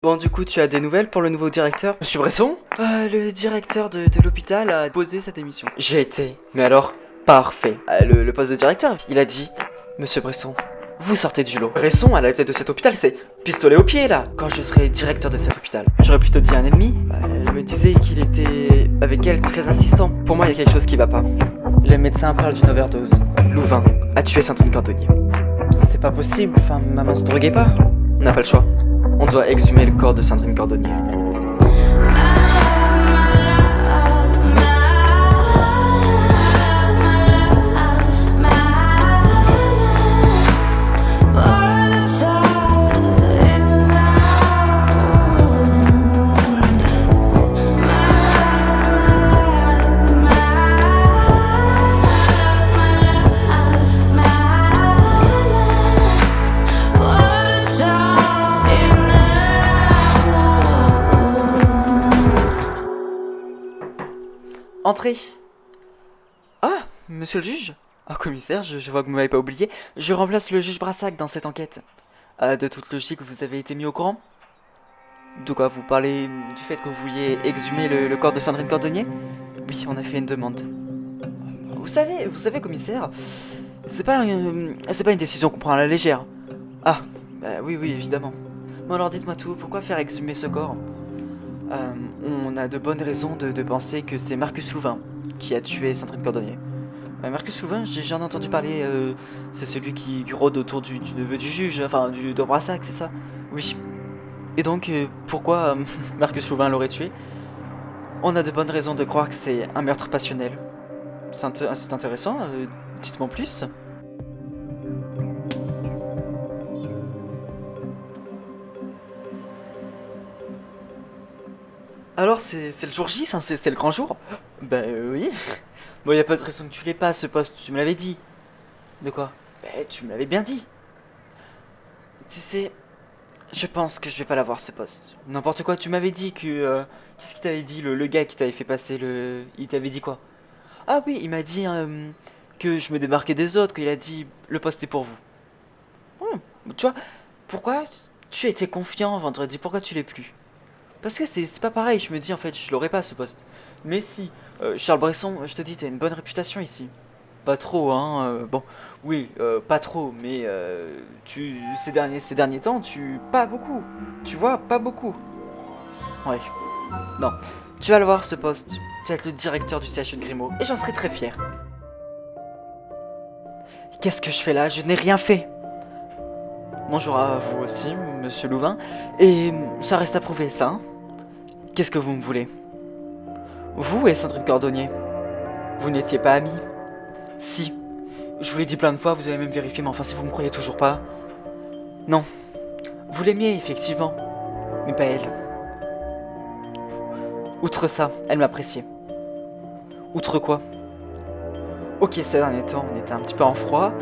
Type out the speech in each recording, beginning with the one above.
Bon, du coup, tu as des nouvelles pour le nouveau directeur? Monsieur Bresson? Le directeur de l'hôpital a posé cette émission. J'ai été, mais alors, parfait. Le poste de directeur, il a dit: Monsieur Bresson, vous sortez du lot. Bresson, à la tête de cet hôpital, c'est pistolet au pied, là. Quand je serai directeur de cet hôpital, j'aurais plutôt dit un ennemi. Elle me disait qu'il était, avec elle, très insistant. Pour moi, il y a quelque chose qui va pas. Les médecins parlent d'une overdose. Louvain a tué Sandrine Cordonnier. C'est pas possible, enfin, maman se droguait pas. On n'a pas le choix. On doit exhumer le corps de Sandrine Cordonnier. Entrez. Ah, monsieur le juge? Ah, commissaire, je vois que vous m'avez pas oublié. Je remplace le juge Brassac dans cette enquête. De toute logique, vous avez été mis au courant? De quoi vous parlez du fait que vous vouliez exhumer le corps de Sandrine Cordonnier? Oui, on a fait une demande. Vous savez, commissaire, c'est pas une décision qu'on prend à la légère. Ah, bah oui, évidemment. Bon alors dites-moi tout, pourquoi faire exhumer ce corps? On a de bonnes raisons de penser que c'est Marcus Louvain qui a tué Sandrine Cordonnier. Marcus Louvain, j'en ai entendu parler, c'est celui qui rôde autour du neveu du juge, enfin de Brassac, c'est ça? Oui. Et donc, pourquoi Marcus Louvain l'aurait tué? On a de bonnes raisons de croire que c'est un meurtre passionnel. C'est intéressant, dites-moi en plus. Alors, c'est le jour J, enfin, c'est le grand jour? Bah oui. Bon, y a pas de raison que tu l'aies pas, ce poste, tu me l'avais dit. De quoi? Bah, tu me l'avais bien dit. Tu sais, je pense que je vais pas l'avoir, ce poste. N'importe quoi, tu m'avais dit que... qu'est-ce qu'il t'avait dit, le gars qui t'avait fait passer le... Il t'avait dit quoi? Ah oui, il m'a dit que je me démarquais des autres, qu'il a dit le poste est pour vous. Tu vois, pourquoi tu étais confiant vendredi, pourquoi tu l'es plus? Parce que c'est pas pareil, je me dis en fait, je l'aurais pas ce poste. Mais si, Charles Bresson, je te dis, t'as une bonne réputation ici. Pas trop, hein, bon, oui, pas trop, mais ces derniers temps, pas beaucoup. Tu vois, pas beaucoup. Ouais, non. Tu vas le voir ce poste, tu vas être le directeur du CHU de Grimaud, et j'en serai très fier. Qu'est-ce que je fais là? Je n'ai rien fait. Bonjour à vous aussi, monsieur Louvain, et ça reste à prouver, ça, hein. Qu'est-ce que vous me voulez? Vous et Sandrine Cordonnier, vous n'étiez pas amis? Si. Je vous l'ai dit plein de fois, vous avez même vérifié, mais enfin si vous me croyez toujours pas... Non. Vous l'aimiez, effectivement. Mais pas elle. Outre ça, elle m'appréciait. Outre quoi? Ok, ces derniers temps, on était un petit peu en froid,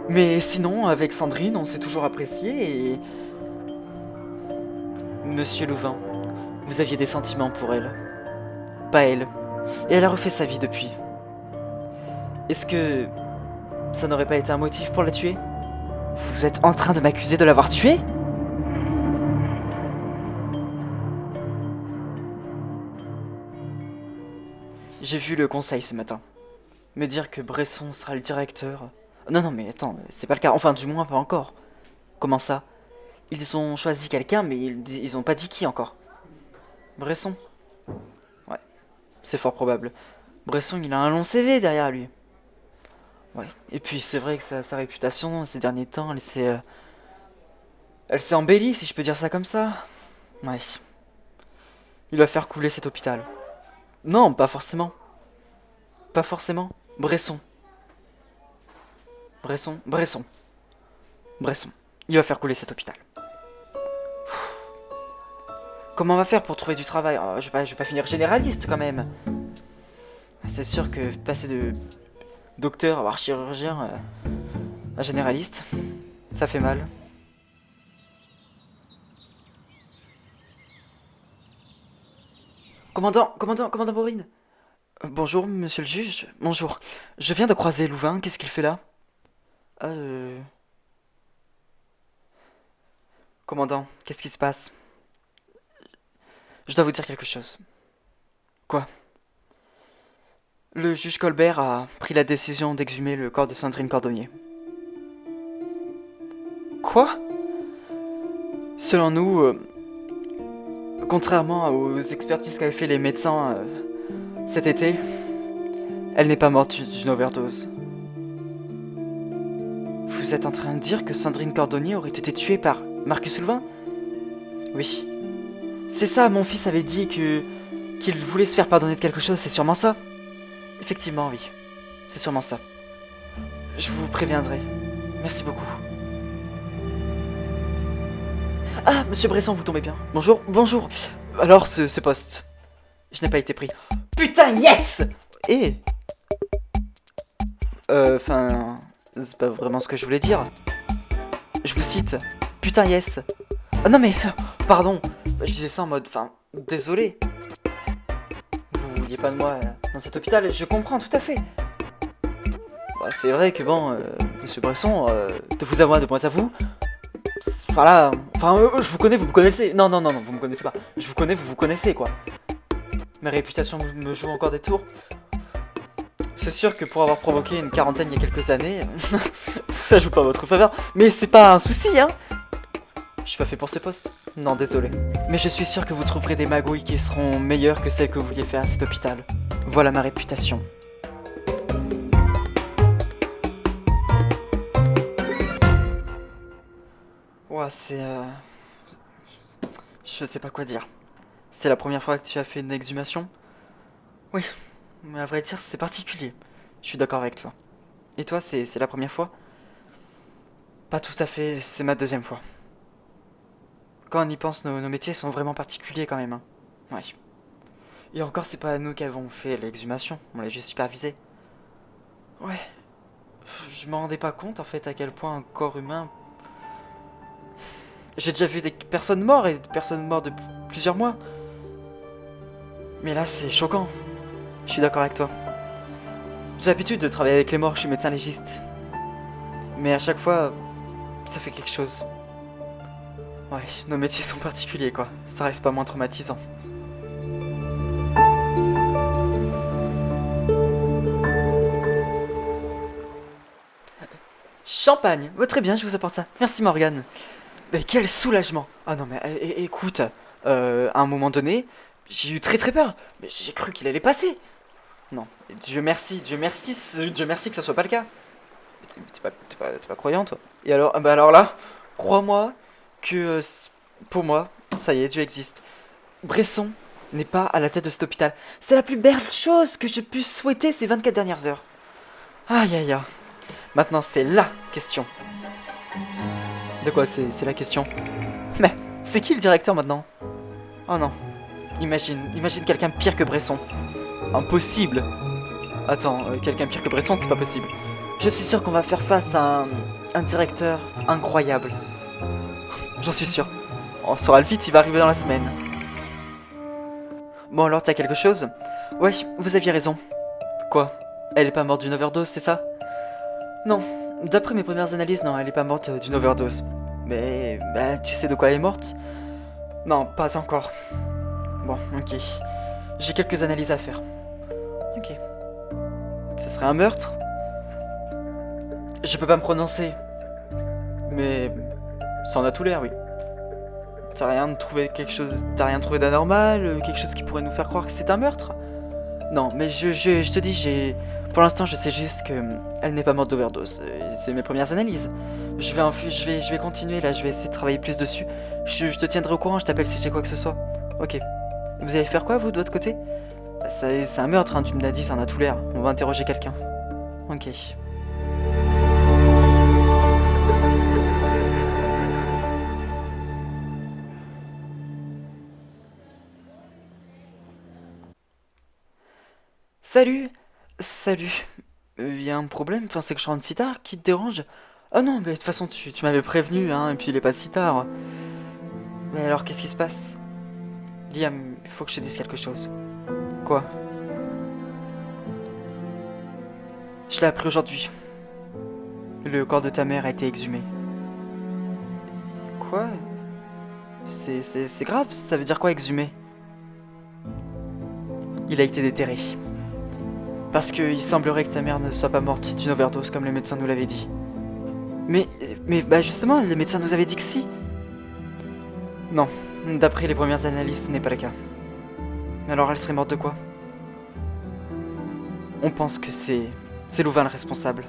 mais sinon, avec Sandrine, on s'est toujours apprécié et... Monsieur Louvain, vous aviez des sentiments pour elle. Pas elle. Et elle a refait sa vie depuis. Est-ce que ça n'aurait pas été un motif pour la tuer? Vous êtes en train de m'accuser de l'avoir tuée? J'ai vu le conseil ce matin. Me dire que Bresson sera le directeur... Non, mais attends, c'est pas le cas. Enfin, du moins, pas encore. Comment ça? Ils ont choisi quelqu'un, mais ils ont pas dit qui encore. Bresson? Ouais, c'est fort probable. Bresson, il a un long CV derrière lui. Ouais, et puis c'est vrai que sa réputation ces derniers temps, elle s'est embellie, si je peux dire ça comme ça. Ouais. Il va faire couler cet hôpital. Non, pas forcément. Pas forcément. Bresson. Bresson. Il va faire couler cet hôpital. Comment on va faire pour trouver du travail? Je vais pas finir généraliste quand même. C'est sûr que passer de docteur, voire chirurgien, à généraliste, ça fait mal. Commandant Bourrine. Bonjour, monsieur le juge. Bonjour. Je viens de croiser Louvain, qu'est-ce qu'il fait là? Commandant, qu'est-ce qui se passe? Je dois vous dire quelque chose. Quoi? Le juge Colbert a pris la décision d'exhumer le corps de Sandrine Cordonnier. Quoi? Selon nous, contrairement aux expertises qu'avaient fait les médecins cet été, elle n'est pas morte d'une overdose. Vous êtes en train de dire que Sandrine Cordonnier aurait été tuée par Marcus Louvain? Oui. C'est ça, mon fils avait dit qu'il voulait se faire pardonner de quelque chose, c'est sûrement ça. Effectivement, oui. C'est sûrement ça. Je vous préviendrai. Merci beaucoup. Ah, monsieur Bresson, vous tombez bien. Bonjour, bonjour. Alors, ce poste. Je n'ai pas été pris. Putain, yes! Et... Enfin... c'est pas vraiment ce que je voulais dire. Je vous cite. Putain, yes. Ah non mais... Pardon. Je disais ça en mode... Enfin, désolé. Vous vouliez pas de moi dans cet hôpital, je comprends tout à fait. Bah, c'est vrai que bon, monsieur Bresson, de vous à moi, de moi à vous... Voilà, enfin, je vous connais, vous me connaissez. Non, non, non, non, vous me connaissez pas. Je vous connais, vous vous connaissez, quoi. Ma réputation me joue encore des tours. C'est sûr que pour avoir provoqué une quarantaine il y a quelques années, ça joue pas à votre faveur. Mais c'est pas un souci, hein. Je suis pas fait pour ce poste. Non, désolé. Mais je suis sûr que vous trouverez des magouilles qui seront meilleures que celles que vous vouliez faire à cet hôpital. Voilà ma réputation. Ouah, c'est... Je sais pas quoi dire. C'est la première fois que tu as fait une exhumation? Oui, mais à vrai dire, c'est particulier. Je suis d'accord avec toi. Et toi, c'est la première fois? Pas tout à fait, c'est ma deuxième fois. Quand on y pense, nos métiers sont vraiment particuliers quand même, hein. Ouais. Et encore, c'est pas nous qui avons fait l'exhumation, on l'a juste supervisé. Ouais. Je m'en rendais pas compte en fait à quel point un corps humain... J'ai déjà vu des personnes mortes et des personnes mortes de plusieurs mois. Mais là, c'est choquant. Je suis d'accord avec toi. J'ai l'habitude de travailler avec les morts, je suis médecin légiste. Mais à chaque fois, ça fait quelque chose. Ouais, nos métiers sont particuliers quoi, ça reste pas moins traumatisant. Champagne, oh, très bien, je vous apporte ça. Merci Morgane. Mais quel soulagement. Ah non mais écoute, à un moment donné, j'ai eu très peur. Mais j'ai cru qu'il allait passer. Non, Dieu merci, Dieu merci que ça soit pas le cas. T'es pas croyant toi. Et alors, bah alors là, crois-moi que pour moi, ça y est, Dieu existe. Bresson n'est pas à la tête de cet hôpital. C'est la plus belle chose que je puisse souhaiter ces 24 dernières heures. Aïe aïe aïe. Maintenant c'est la question. De quoi c'est la question? Mais c'est qui le directeur maintenant? Oh non. Imagine quelqu'un pire que Bresson. Impossible. Attends, quelqu'un pire que Bresson, c'est pas possible. Je suis sûr qu'on va faire face à un directeur incroyable. J'en suis sûr. On saura le vite, il va arriver dans la semaine. Bon alors, t'as quelque chose? Ouais, vous aviez raison. Quoi? Elle est pas morte d'une overdose, c'est ça? Non, d'après mes premières analyses, non, elle est pas morte d'une overdose. Mais, bah, tu sais de quoi elle est morte? Non, pas encore. Bon, ok. J'ai quelques analyses à faire. Ok. Ce serait un meurtre? Je peux pas me prononcer. Mais ça en a tout l'air, oui. T'as rien trouvé d'anormal, quelque chose qui pourrait nous faire croire que c'est un meurtre? Non, mais je te dis, pour l'instant, je sais juste que elle n'est pas morte d'overdose. C'est mes premières analyses. Je vais continuer là, je vais essayer de travailler plus dessus. Je te tiendrai au courant, je t'appelle si j'ai quoi que ce soit. Ok. Vous allez faire quoi, vous, de votre côté? C'est un meurtre, hein, tu me l'as dit, ça en a tout l'air. On va interroger quelqu'un. Ok. Salut! Salut! Y a un problème? Enfin, c'est que je rentre si tard, qui te dérange? Ah non, mais de toute façon, tu m'avais prévenu, hein, et puis il est pas si tard. Mais alors, qu'est-ce qui se passe? Liam, il faut que je te dise quelque chose. Quoi? Je l'ai appris aujourd'hui. Le corps de ta mère a été exhumé. Quoi? C'est grave, ça veut dire quoi, exhumé? il a été déterré. Parce qu'il semblerait que ta mère ne soit pas morte d'une overdose comme les médecins nous l'avaient dit. Mais bah justement, les médecins nous avaient dit que si. Non, d'après les premières analyses, ce n'est pas le cas. Mais alors elle serait morte de quoi? On pense que c'est Louvain le responsable.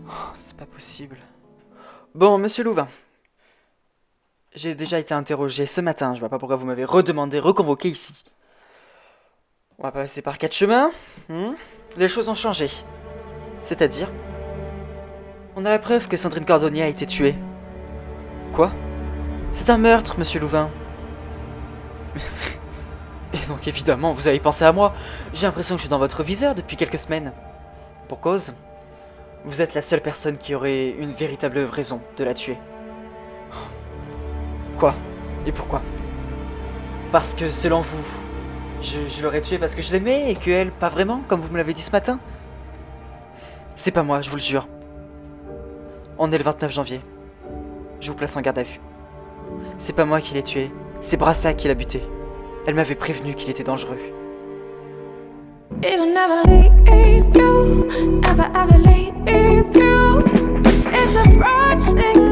Oh, c'est pas possible. Bon, monsieur Louvain. J'ai déjà été interrogé ce matin, je vois pas pourquoi vous m'avez redemandé, reconvoqué ici. On va passer par 4 chemins. Les choses ont changé. C'est-à-dire, on a la preuve que Sandrine Cordonnier a été tuée. Quoi? C'est un meurtre, monsieur Louvain. Et donc évidemment, vous avez pensé à moi. J'ai l'impression que je suis dans votre viseur depuis quelques semaines. Pour cause, vous êtes la seule personne qui aurait une véritable raison de la tuer. Quoi? Et pourquoi? Parce que selon vous, je l'aurais tuée parce que je l'aimais et que elle, pas vraiment, comme vous me l'avez dit ce matin? C'est pas moi, je vous le jure. On est le 29 janvier. Je vous place en garde à vue. C'est pas moi qui l'ai tué, c'est Brassa qui l'a buté. Elle m'avait prévenu qu'il était dangereux. It'll never leave you, never ever leave you. It's a project.